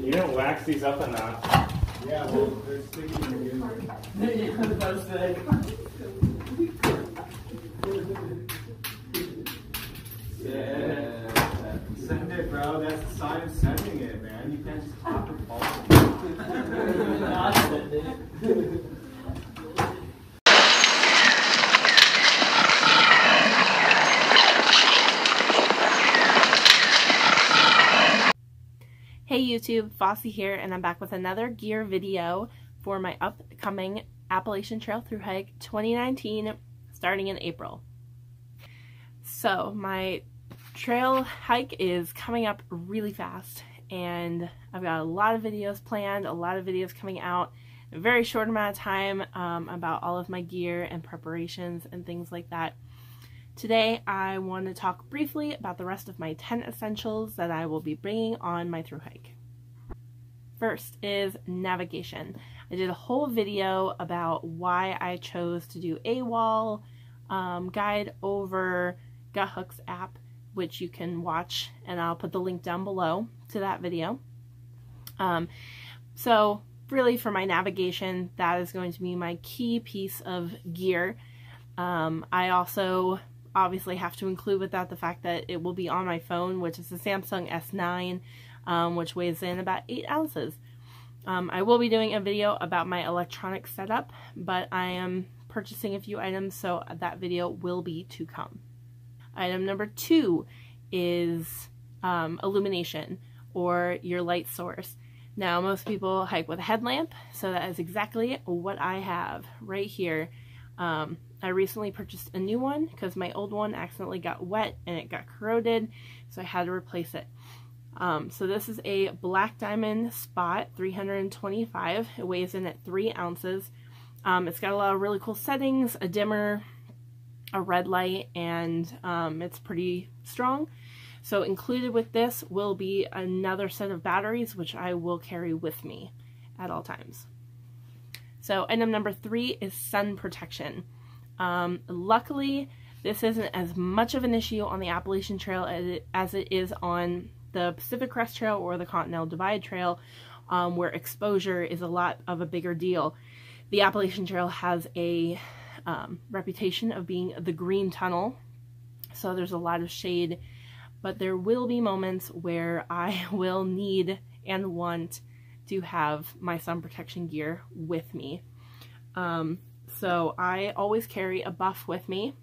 You didn't wax these up enough. Yeah, well, they're sticking together. That's good. Yeah. Send it, bro. That's the sign of sending it, man. You can't just pop and fall. Not send it. Hey YouTube, Fossy here, and I'm back with another gear video for my upcoming Appalachian Trail Thru Hike 2019 starting in April. So my trail hike is coming up really fast and I've got a lot of videos planned, a lot of videos coming out in a very short amount of time about all of my gear and preparations and things like that. Today I want to talk briefly about the rest of my 10 essentials that I will be bringing on my thru hike. First is navigation. I did a whole video about why I chose to do AWOL guide over Guthook's app, which you can watch, and I'll put the link down below to that video. So really for my navigation, that is going to be my key piece of gear. I also obviously have to include with that the fact that it will be on my phone, which is the Samsung S9, which weighs in about 8 ounces. I will be doing a video about my electronic setup, but I am purchasing a few items, so that video will be to come. Item number 2 is illumination, or your light source. Now, most people hike with a headlamp, so that is exactly what I have right here. I recently purchased a new one because my old one accidentally got wet and it got corroded, so I had to replace it. So this is a Black Diamond Spot 325. It weighs in at 3 ounces. It's got a lot of really cool settings, a dimmer, a red light, and it's pretty strong. So included with this will be another set of batteries, which I will carry with me at all times. So item number 3 is sun protection. Luckily, this isn't as much of an issue on the Appalachian Trail as it is on the Pacific Crest Trail or the Continental Divide Trail, where exposure is a lot of a bigger deal. The Appalachian Trail has a reputation of being the green tunnel, so there's a lot of shade, but there will be moments where I will need and want to have my sun protection gear with me. So I always carry a buff with me,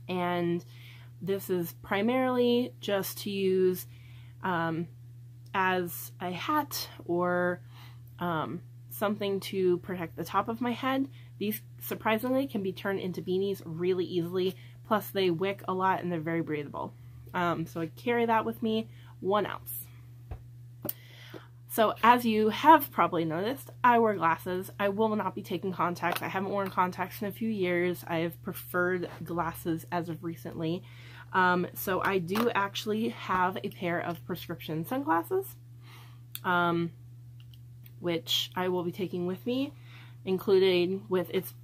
and this is primarily just to use as a hat or something to protect the top of my head. These surprisingly can be turned into beanies really easily, plus they wick a lot and they're very breathable. So I carry that with me, 1 ounce. So as you have probably noticed, I wear glasses. I will not be taking contacts. I haven't worn contacts in a few years. I have preferred glasses as of recently. So I do actually have a pair of prescription sunglasses, which I will be taking with me, included with its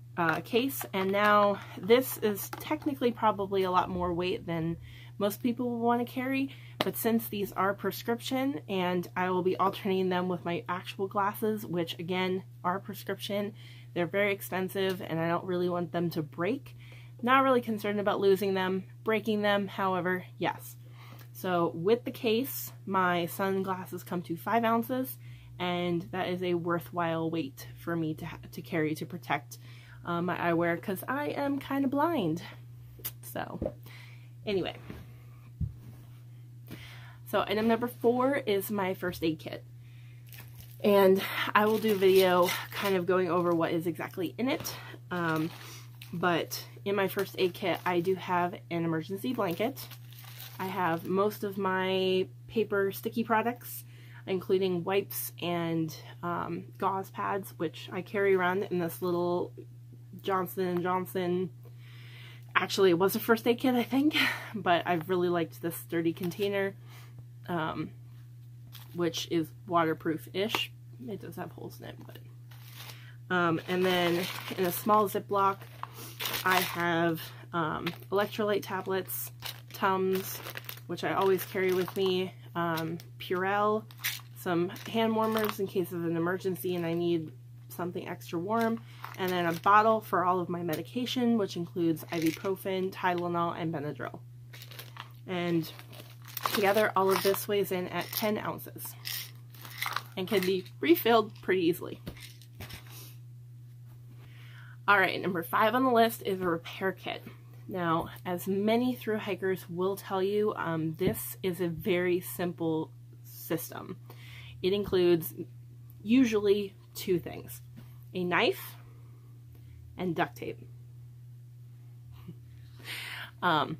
case. And now this is technically probably a lot more weight than most people will want to carry, but since these are prescription and I will be alternating them with my actual glasses, which again are prescription, they're very expensive and I don't really want them to break. Not really concerned about losing them, breaking them, however, yes. So with the case, my sunglasses come to 5 ounces, and that is a worthwhile weight for me to carry to protect my eyewear, because I am kind of blind. So anyway. So item number 4 is my first aid kit. And I will do a video kind of going over what is exactly in it. But in my first aid kit, I do have an emergency blanket. I have most of my paper sticky products, including wipes and gauze pads, which I carry around in this little Johnson & Johnson. Actually, it was a first aid kit, I think, but I've really liked this sturdy container, which is waterproof-ish. It does have holes in it, but... and then in a small Ziploc, I have electrolyte tablets, Tums, which I always carry with me, Purell, some hand warmers in case of an emergency and I need something extra warm, and then a bottle for all of my medication, which includes ibuprofen, Tylenol, and Benadryl. And together, all of this weighs in at 10 ounces and can be refilled pretty easily. Alright, number 5 on the list is a repair kit. Now, as many thru hikers will tell you, this is a very simple system. It includes usually 2 things: a knife and duct tape. So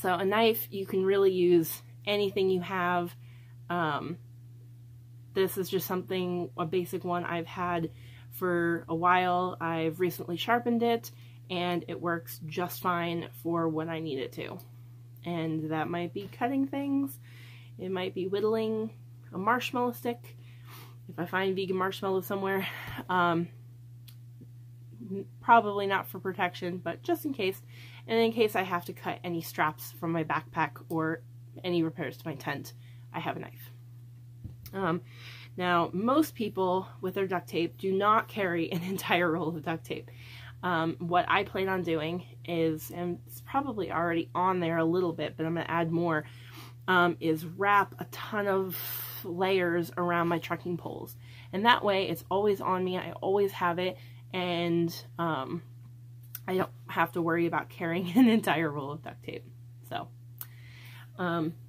a knife, you can really use anything you have. This is just something, a basic one I've had for a while. I've recently sharpened it and it works just fine for what I need it to. And that might be cutting things. It might be whittling a marshmallow stick. If I find vegan marshmallow somewhere, probably not for protection, but just in case. And in case I have to cut any straps from my backpack or any repairs to my tent, I have a knife. Now, most people with their duct tape do not carry an entire roll of duct tape. What I plan on doing is, and it's probably already on there a little bit, but I'm going to add more, is wrap a ton of layers around my trekking poles. And that way it's always on me, I always have it, and I don't have to worry about carrying an entire roll of duct tape. So,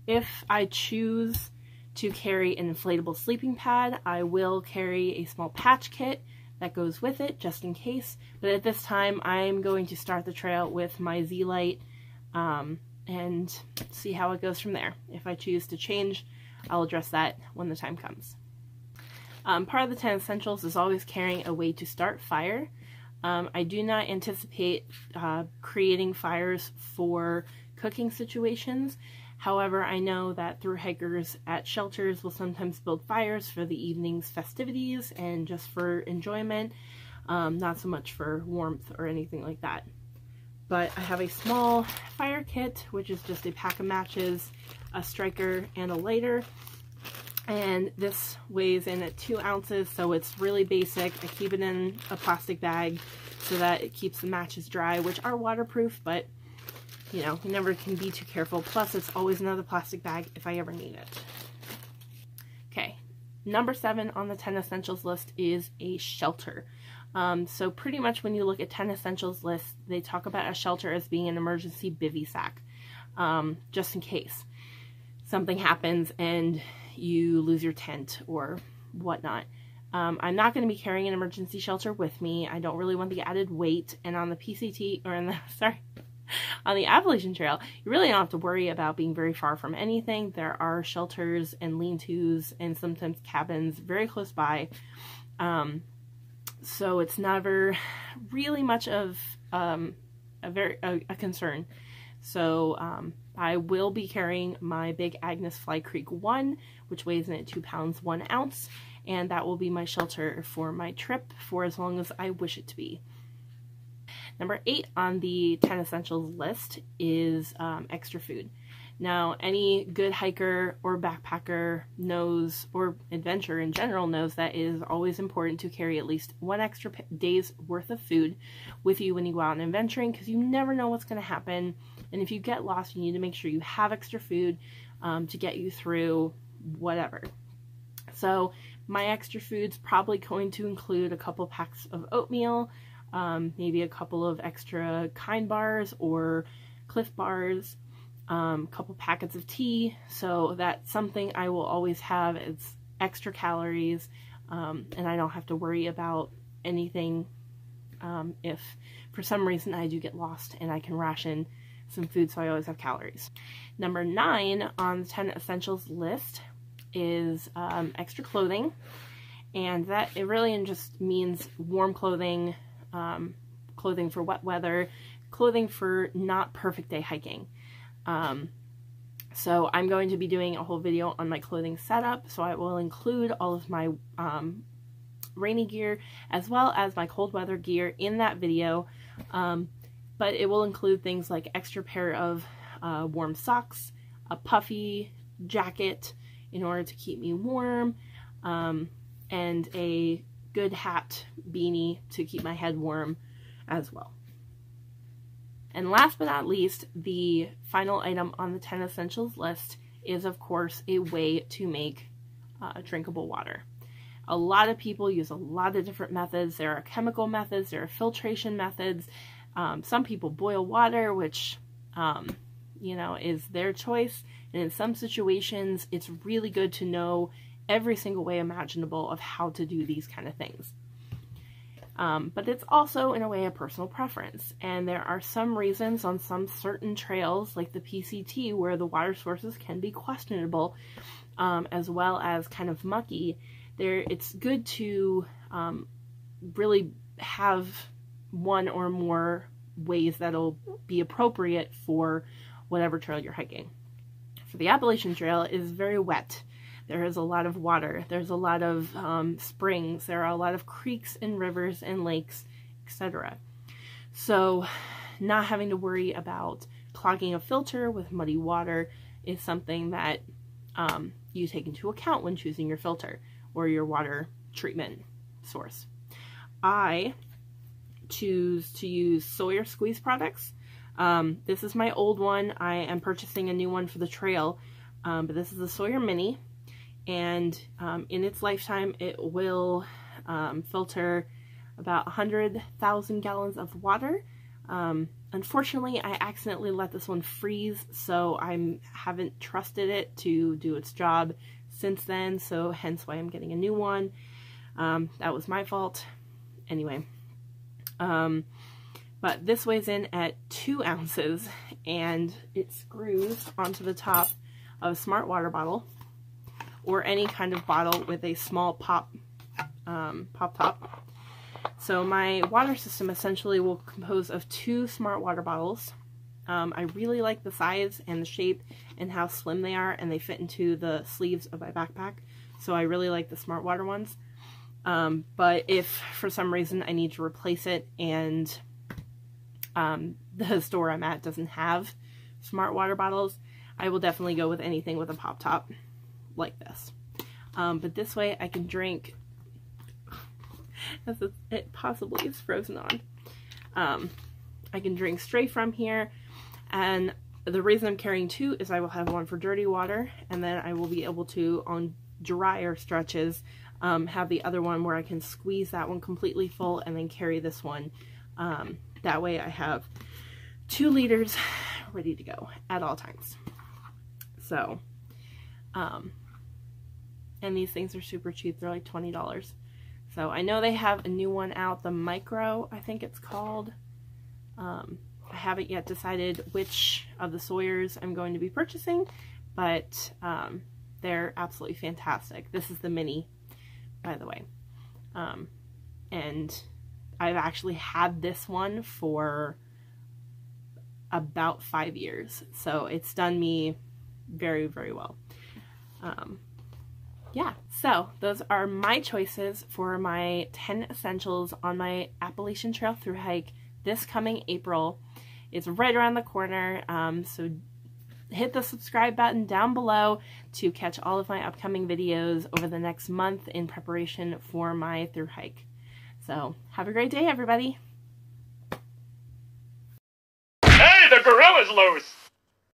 if I choose to carry an inflatable sleeping pad, I will carry a small patch kit that goes with it, just in case. But at this time, I'm going to start the trail with my Z-Lite and see how it goes from there. If I choose to change, I'll address that when the time comes. Part of the 10 essentials is always carrying a way to start fire. I do not anticipate creating fires for cooking situations. However, I know that thru hikers at shelters will sometimes build fires for the evening's festivities and just for enjoyment, not so much for warmth or anything like that. But I have a small fire kit, which is just a pack of matches, a striker, and a lighter. And this weighs in at 2 ounces, so it's really basic. I keep it in a plastic bag so that it keeps the matches dry, which are waterproof, but you know, you never can be too careful. Plus, it's always another plastic bag if I ever need it. Okay, number 7 on the 10 essentials list is a shelter. So pretty much when you look at 10 essentials list, they talk about a shelter as being an emergency bivy sack, just in case something happens and you lose your tent or whatnot. I'm not going to be carrying an emergency shelter with me. I don't really want the added weight. And on the PCT, or in the, sorry, on the Appalachian Trail, you really don't have to worry about being very far from anything. There are shelters and lean-tos and sometimes cabins very close by. So it's never really much of a concern. So I will be carrying my big Agnes Fly Creek 1, which weighs in at 2 pounds 1 ounce, and that will be my shelter for my trip for as long as I wish it to be. Number 8 on the 10 essentials list is extra food. Now, any good hiker or backpacker knows, or adventurer in general knows, that it is always important to carry at least 1 extra day's worth of food with you when you go out and adventuring, because you never know what's going to happen. And if you get lost, you need to make sure you have extra food to get you through whatever. So my extra food's probably going to include a couple packs of oatmeal, maybe a couple of extra Kind bars or Cliff bars, couple packets of tea, so that's something I will always have. It's extra calories, and I don't have to worry about anything if for some reason I do get lost, and I can ration some food so I always have calories. Number 9 on the 10 essentials list is extra clothing, and that it really just means warm clothing, clothing for wet weather, clothing for not perfect day hiking. So I'm going to be doing a whole video on my clothing setup, so I will include all of my rainy gear as well as my cold weather gear in that video, but it will include things like extra pair of warm socks, a puffy jacket in order to keep me warm, and a good hat, beanie to keep my head warm as well. And last but not least, the final item on the 10 essentials list is, of course, a way to make drinkable water. A lot of people use a lot of different methods. There are chemical methods, there are filtration methods. Some people boil water, which, you know, is their choice. And in some situations, it's really good to know every single way imaginable of how to do these kind of things. But it's also, in a way, a personal preference. And there are some reasons on some certain trails, like the PCT, where the water sources can be questionable, as well as kind of mucky. It's good to really have one or more ways that'll be appropriate for whatever trail you're hiking. For the Appalachian Trail, it is very wet. There is a lot of water. There's a lot of springs. There are a lot of creeks and rivers and lakes, etc. So not having to worry about clogging a filter with muddy water is something that you take into account when choosing your filter or your water treatment source. I choose to use Sawyer Squeeze products. This is my old one. I am purchasing a new one for the trail, but this is the Sawyer Mini. And in its lifetime, it will filter about 100,000 gallons of water. Unfortunately, I accidentally let this one freeze, so I haven't trusted it to do its job since then, so hence why I'm getting a new one. That was my fault. Anyway, but this weighs in at 2 ounces, and it screws onto the top of a smart water bottle, or any kind of bottle with a small pop top. So my water system essentially will compose of 2 smart water bottles. I really like the size and the shape and how slim they are, and they fit into the sleeves of my backpack. So I really like the smart water ones. But if for some reason I need to replace it and the store I'm at doesn't have smart water bottles, I will definitely go with anything with a pop top like this. But this way I can drink, as it possibly is frozen on, I can drink straight from here. And the reason I'm carrying 2 is I will have one for dirty water, and then I will be able to, on drier stretches, have the other one where I can squeeze that one completely full and then carry this one. That way I have 2 liters ready to go at all times. So, and these things are super cheap. They're like $20. So I know they have a new one out, the Micro, I think it's called. I haven't yet decided which of the Sawyers I'm going to be purchasing, but they're absolutely fantastic. This is the Mini, by the way. And I've actually had this one for about 5 years, so it's done me very, very well. Yeah, so those are my choices for my 10 essentials on my Appalachian Trail thru hike this coming April. It's right around the corner, so hit the subscribe button down below to catch all of my upcoming videos over the next month in preparation for my thru hike. So have a great day, everybody.